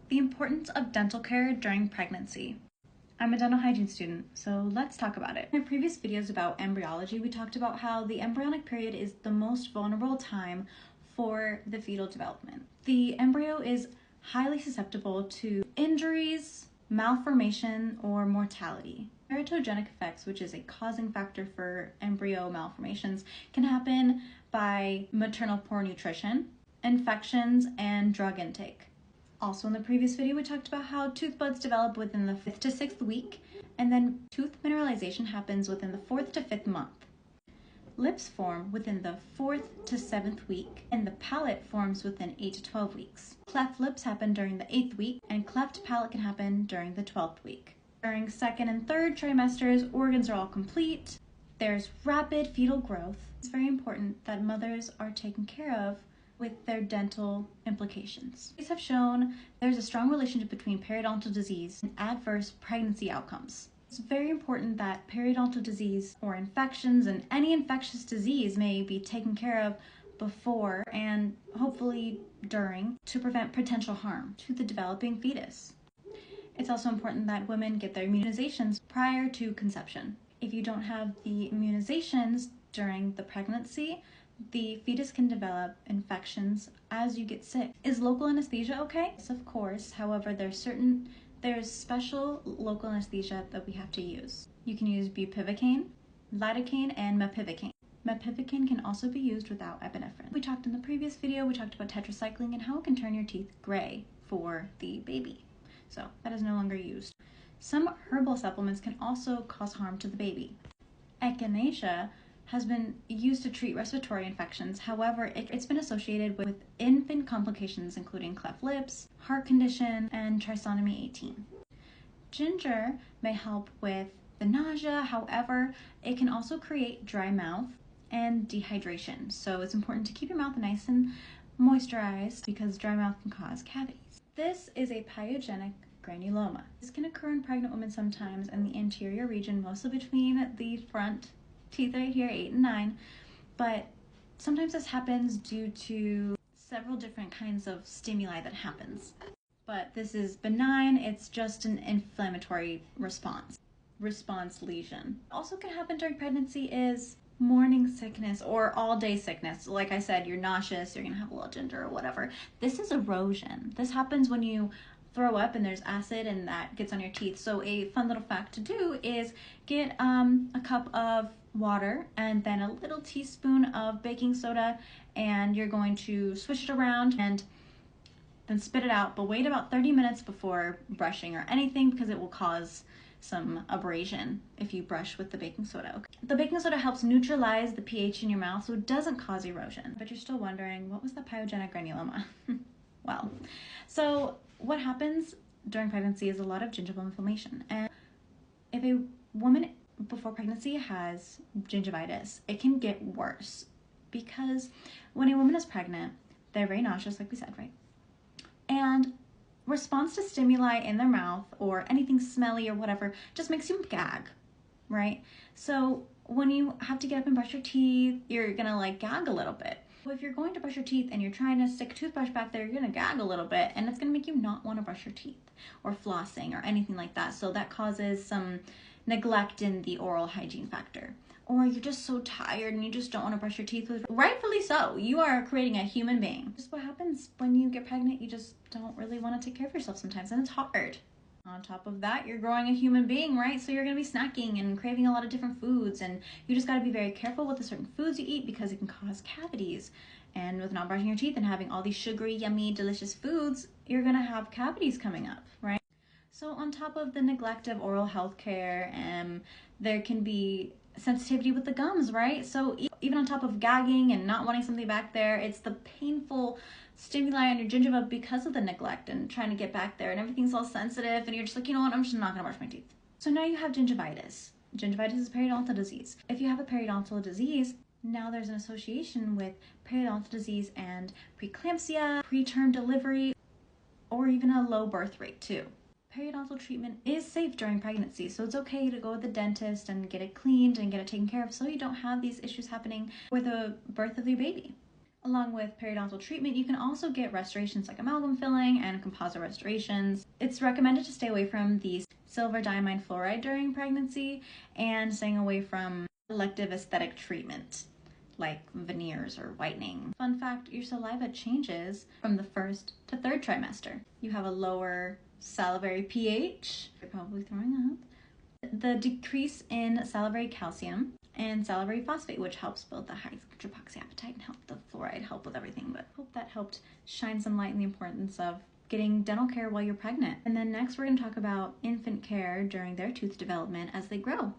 The importance of dental care during pregnancy. I'm a dental hygiene student, so let's talk about it. In our previous videos about embryology, we talked about how the embryonic period is the most vulnerable time for the fetal development. The embryo is highly susceptible to injuries, malformation, or mortality. Teratogenic effects, which is a causing factor for embryo malformations, can happen by maternal poor nutrition, infections, and drug intake. Also in the previous video, we talked about how tooth buds develop within the 5th to 6th week, and then tooth mineralization happens within the 4th to 5th month. Lips form within the 4th to 7th week, and the palate forms within 8 to 12 weeks. Cleft lips happen during the 8th week, and cleft palate can happen during the 12th week. During 2nd and 3rd trimesters, organs are all complete. There's rapid fetal growth. It's very important that mothers are taken care of with their dental implications. Studies have shown there's a strong relationship between periodontal disease and adverse pregnancy outcomes. It's very important that periodontal disease or infections and any infectious disease may be taken care of before and hopefully during to prevent potential harm to the developing fetus. It's also important that women get their immunizations prior to conception. If you don't have the immunizations during the pregnancy, the fetus can develop infections as you get sick. Is local anesthesia okay? Yes, of course. However, there's special local anesthesia that we have to use. You can use bupivacaine, lidocaine, and mepivacaine. Mepivacaine can also be used without epinephrine. We talked in the previous video, we talked about tetracycline and how it can turn your teeth gray for the baby. So that is no longer used. Some herbal supplements can also cause harm to the baby. Echinacea has been used to treat respiratory infections. However, it's been associated with infant complications including cleft lips, heart condition, and trisomy 18. Ginger may help with the nausea. However, it can also create dry mouth and dehydration. So it's important to keep your mouth nice and moisturized because dry mouth can cause cavities. This is a pyogenic granuloma. This can occur in pregnant women sometimes in the anterior region, mostly between the front teeth right here, 8 and 9, but sometimes this happens due to several different kinds of stimuli that happens. But this is benign, it's just an inflammatory response lesion. Also can happen during pregnancy is morning sickness or all-day sickness. Like I said, you're nauseous, you're gonna have a little ginger or whatever. This is erosion. This happens when you throw up and there's acid and that gets on your teeth. So a fun little fact to do is get a cup of water and then a little teaspoon of baking soda, and you're going to swish it around and then spit it out, but wait about 30 minutes before brushing or anything because it will cause some abrasion if you brush with the baking soda. Okay. The baking soda helps neutralize the pH in your mouth so it doesn't cause erosion. But you're still wondering, what was the pyogenic granuloma? Well, so what happens during pregnancy is a lot of gingival inflammation. And if a woman before pregnancy has gingivitis, it can get worse because when a woman is pregnant, they're very nauseous, like we said, right? And response to stimuli in their mouth or anything smelly or whatever just makes you gag, right? So when you have to get up and brush your teeth, you're gonna like gag a little bit. So if you're going to brush your teeth and you're trying to stick a toothbrush back there, you're gonna gag a little bit and it's gonna make you not want to brush your teeth or flossing or anything like that. So that causes some neglect in the oral hygiene factor. Or you're just so tired and you just don't want to brush your teeth. Rightfully so. You are creating a human being. Just what happens when you get pregnant, you just don't really want to take care of yourself sometimes, and it's hard. On top of that, you're growing a human being, right? So you're going to be snacking and craving a lot of different foods, and you just got to be very careful with the certain foods you eat because it can cause cavities. And with not brushing your teeth and having all these sugary, yummy, delicious foods, you're going to have cavities coming up, right? So on top of the neglect of oral health care, there can be sensitivity with the gums, right? So even on top of gagging and not wanting something back there, it's the painful stimuli on your gingiva because of the neglect and trying to get back there, and everything's all sensitive and you're just like, you know what, I'm just not gonna brush my teeth. So now you have gingivitis. Gingivitis is periodontal disease. If you have a periodontal disease, now there's an association with periodontal disease and preeclampsia, preterm delivery, or even a low birth rate too. Periodontal treatment is safe during pregnancy, so it's okay to go to the dentist and get it cleaned and get it taken care of so you don't have these issues happening for the birth of your baby. Along with periodontal treatment, you can also get restorations like amalgam filling and composite restorations. It's recommended to stay away from the silver diamine fluoride during pregnancy and staying away from elective aesthetic treatment like veneers or whitening. Fun fact, your saliva changes from the first to third trimester. You have a lower salivary pH, you're probably throwing up, the decrease in salivary calcium, and salivary phosphate, which helps build the hydroxyapatite and help the fluoride help with everything. But hope that helped shine some light on the importance of getting dental care while you're pregnant. And then next we're going to talk about infant care during their tooth development as they grow.